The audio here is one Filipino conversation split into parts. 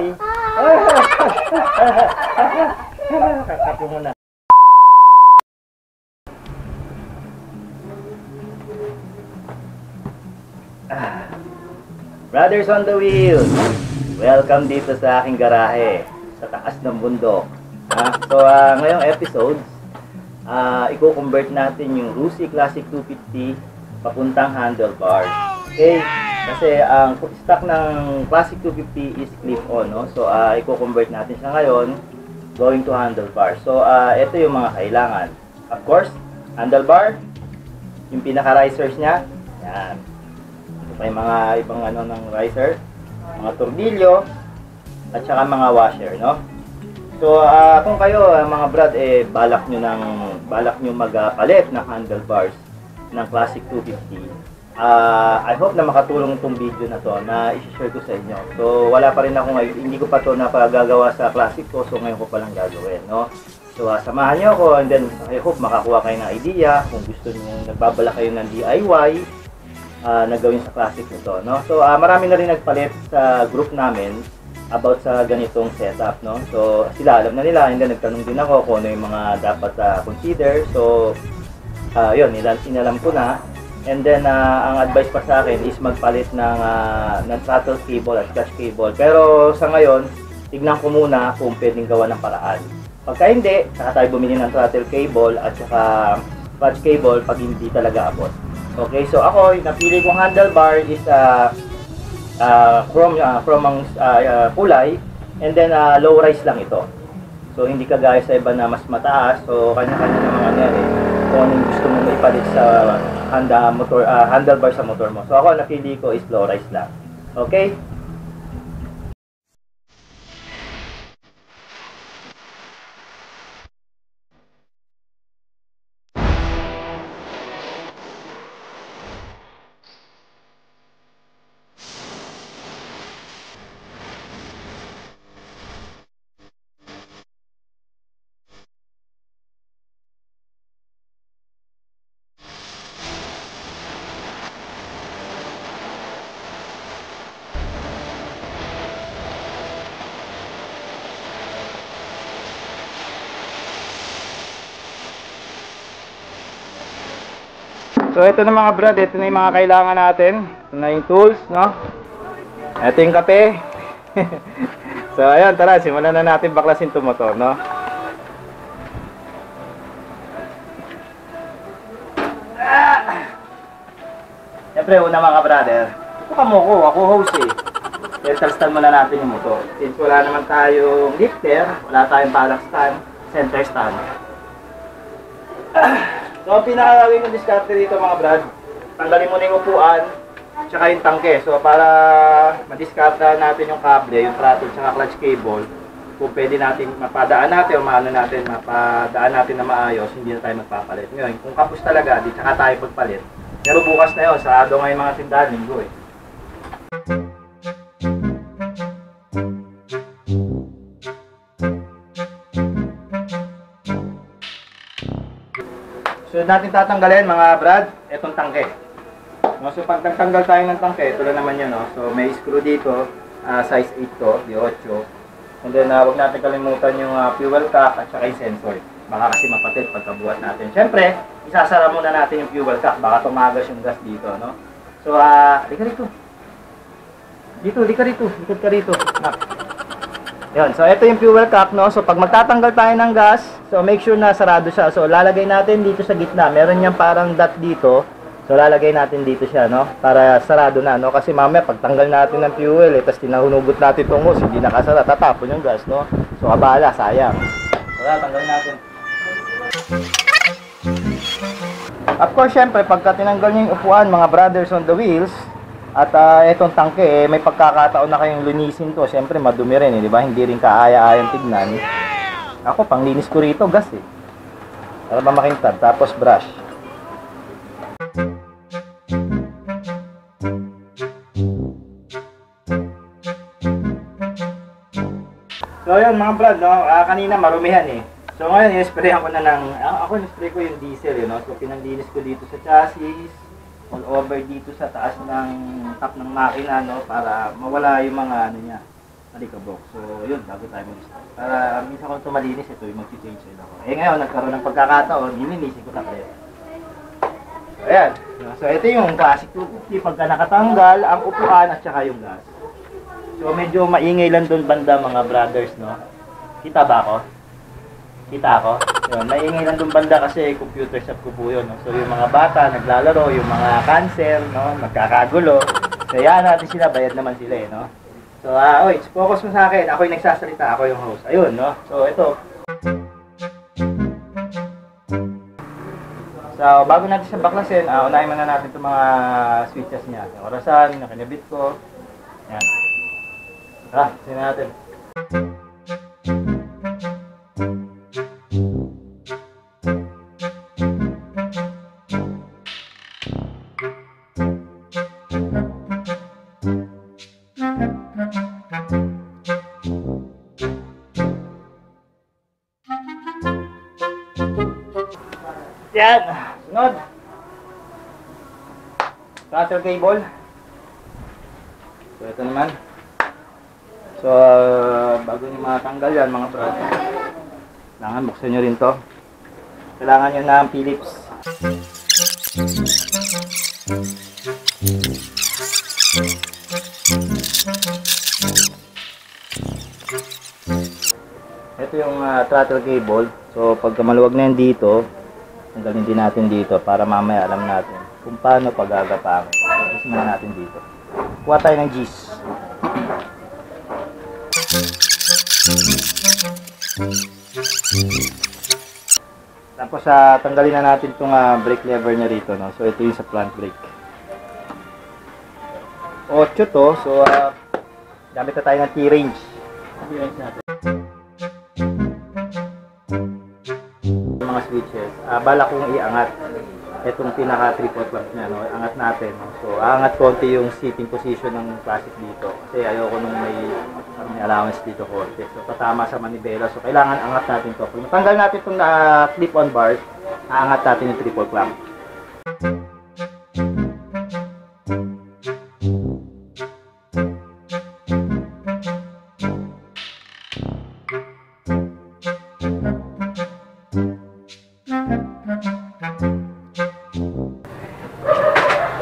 Hi! Kakapin mo na. Brothers on the wheel! Welcome dito sa aking garahe sa taas ng bundok. So ngayong episode, i-convert natin yung Rusi Classic 250 papuntang handlebars. Okay? Kasi ang stock ng Classic 250 is clip-on, no? So i-convert natin siya ngayon going to handlebars. So ito yung mga kailangan. Of course, handlebar, yung pinaka-risers niya. Yan. May mga ibang ano ng riser, mga tordilyo, at saka mga washer, no? So, kung kayo, mga brad, balak nyo magpalit ng handlebars ng Classic 250, I hope na makatulong itong video na to na i-share ko sa inyo. So, wala pa rin ako ngayon, hindi ko pa to napagagawa sa Classic ko, so ngayon ko pa lang gagawin, no? So, samahan nyo ako, and then I hope makakuha kayo ng idea kung gusto nyo, nagbabala kayo ng DIY, na gawin sa Classic nito, no? So, marami na rin nagpalit sa group namin about sa ganitong setup, no? So, sila alam na nila, and then nagtanong din ako kung ano yung mga dapat consider. So, yun, inalam ko na. And then, ang advice pa sa akin is magpalit ng throttle cable at clutch cable. Pero sa ngayon, tignan ko muna kung pwedeng gawa ng paraan. Pagka hindi, saka tayo bumili ng throttle cable at saka clutch cable pag hindi talaga abot. Okay, so ako, napili kong handlebar is chrome ang kulay, and then low rise lang ito. So hindi kagaya sa iba na mas mataas. So kanya-kanya naman ano yan kung anong gusto mo ipalit sa handlebar sa motor mo. So ako, napili ko is low rise lang. Okay? So ito na mga brad, ito na yung mga kailangan natin. Ito na yung tools, no? Ito yung kape. So ayun, tara, simulan na natin baklasin itong motor, no? Siyempre, una mga brother, ito mo ko, ako host Center stand muna natin yung motor. Since wala naman tayong lifter, wala tayong balance stand, center stand. So, ang pinakagawin ng diskarte dito mga brad, tanggalin mo na yung upuan, tsaka yung tangke. So, para madiskarta natin yung kable, yung throttle, tsaka clutch cable, kung pwede natin mapadaan natin o mapadaan natin na maayos, hindi na tayo magpapalit. Ngayon, kung kapos talaga, di tsaka tayo pagpalit. Pero bukas na yun, sarado nga yung mga tindahan, linggo eh. So natin tatanggalin mga brad, itong tangke. No, so pag nagtanggal tayo ng tangke, ito lang naman yun, no? So may screw dito, size 8 to, di 8. And then huwag natin kalimutan yung fuel cap at saka yung sensor. Baka kasi mapatid pagkabuhat natin. Siyempre, isasara muna natin yung fuel cap, baka tumagas yung gas dito, no? So lika rito. Lika rito, likod ka rito. Yun, so ito yung fuel cap, no? So pag magtatanggal tayo ng gas, so make sure na sarado siya. So lalagay natin dito sa gitna. Meron niyang parang dot dito. So lalagay natin dito siya, no? Para sarado na, no? Kasi mamaya pagtanggal natin ng fuel, tapos tinahunugot natin itong hose, hindi nakasara, tatapon yung gas, no? So abala, sayang. So tanggalin natin. Of course, syempre, pagka tinanggal niyo yung upuan, mga brothers on the wheels, at etong tangke, may pagkakataon na kayong linisin to. Siyempre, madumi rin, di ba? Hindi rin kaaya-ayang tignan. Ako, panglinis ko rito, gas eh. Para ba makintab, tapos brush. So, yun mga brad, no? Kanina marumihan eh. So, ngayon, in-sprayan ko na ng, ako in-spray ko yung diesel, you know? So, pinanlinis ko dito sa chassis, all over dito sa taas ng top ng makina, no, para mawala yung mga ano niya, alikabok. So, yun, bago tayo mag-start. Para minsan kung ito malinis, ito yung mag-change oil ako. Eh ngayon, nagkaroon ng pagkakataon, nilinisin ko na kayo. So, ayan. So, ito yung classic 250. Pagka nakatanggal, ang upuan at saka yung gas. So, medyo maingay lang doon banda mga brothers, no? Kita ba ako? Kita ako? Yun, maingay lang doon banda kasi computer shop ko po yun, no? So, yung mga bata, naglalaro, yung mga cancer, no? Magkakagulo. So, yan natin sila, bayad naman sila, eh, no? So, oy, focus mo sa akin. Ako yung nagsasalita, ako yung host. Ayun, no? So, ito. So, bago natin siya baklasin, unahin muna natin itong mga switches niya. Yung orasan, yung kanyabit ko. Yan. Sino natin. Yan. Sunod. Throttle cable. So, ito naman. So, bago nyo matanggal yan mga brad, kailangan buksan nyo rin to. Kailangan nyo ng Phillips. Ito yung throttle cable. So, pagka maluwag na yan dito, tanggalin din natin dito para mamaya alam natin kung paano pag-agapang. Tapos muna natin dito. Kuha tayo ng G's. Tapos tanggalin na natin itong brake lever nya rito, no? So ito yung sa front brake. 8 to. So gamit na tayo ng T-range. T-range natin. Mga switches, bala kong iangat itong pinaka triple clamp niya, no? Angat natin, no? So angat konti yung sitting position ng classic dito kasi ayoko nung may allowance dito konti. So tatama sa manibela, so kailangan angat natin to. Kung tanggal natin itong clip-on bar, aangat natin yung triple clamp.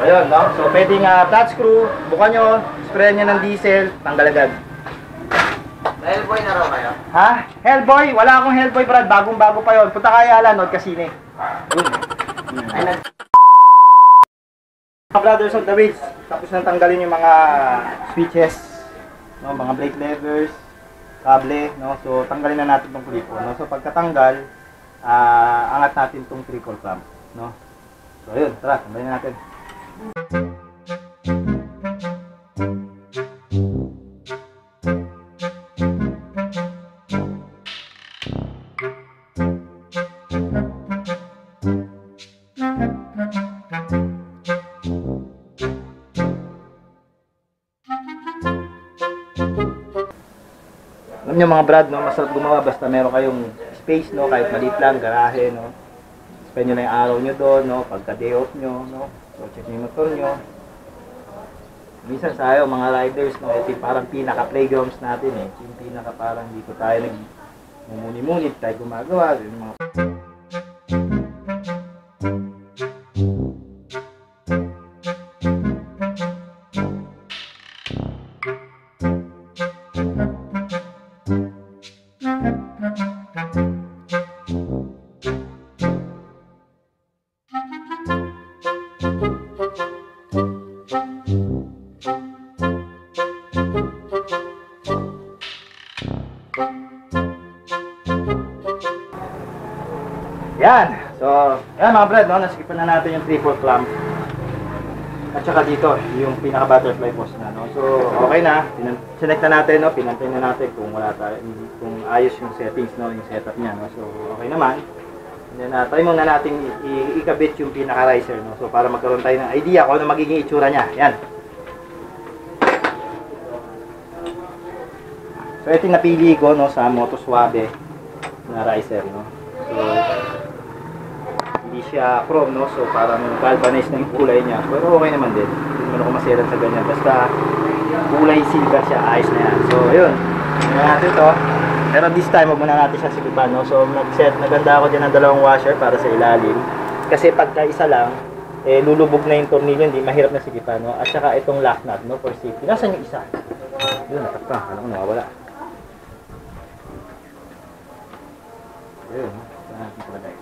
Ayun, no? So, pwedeng flat screw, bukan nyo, spray nyo ng diesel, tanggal agad. Hellboy na raw kayo? Ha? Hellboy? Wala akong Hellboy, Brad. Bagong-bago pa yon. Punta kaya Alan, Kasine. Ayun. Mga brothers on the wheels, tapos nang tanggalin yung mga switches, no? Mga brake levers, kable, no? So, tanggalin na natin itong clip, no? So, pagkatanggal, angat natin itong triple clamp, no? So, ayun. Tara, tanggalin na natin. Alam nyo mga brad, no, masarap gumawa basta meron kayong space, no, kahit maliit lang, garahe, no. Spend nyo na yung araw nyo doon, no, pagka day off nyo, no. So, check nyo yung motor nyo. Minsan sayo, mga riders, no, ito yung parang pinaka-playgrounds natin, eh. Yung pinaka parang dito tayo nag-muni-muni, tayo gumagawa, yung mga... Yan. So, yan mga brad, no, naskipan na natin yung triple clamp. At saka dito, yung pinaka butterfly post na, no. So, okay na. Select na natin, no, pinantay na natin kung wala tayo, kung ayos yung settings, no, yung setup niya, no. So, okay naman. And then, try muna natin ikabit yung pinaka riser, no. So, para magkaroon tayo ng idea kung ano magiging itsura niya. Yan. So, ito yung napili ko, no, sa Moto Suave na riser, no. So, hindi siya chrome, no? So parang galvanized na yung kulay niya, pero okay naman din. Hindi naman ako maselan sa ganyan, basta kulay silver siya, ayos na yan. So, yun. Tingnan natin to. Pero this time, wag muna natin siya sigipan, no? So, naganda ako dyan ng dalawang washer para sa ilalim. Kasi pagka isa lang, lulubog na yung tornilyo, hindi mahirap na sigipan, no? At saka itong lock nut, no? For safety. Nasaan yung isa? Yun, natakpa. Alam ko, nawawala. Yun. Saan natin palagay?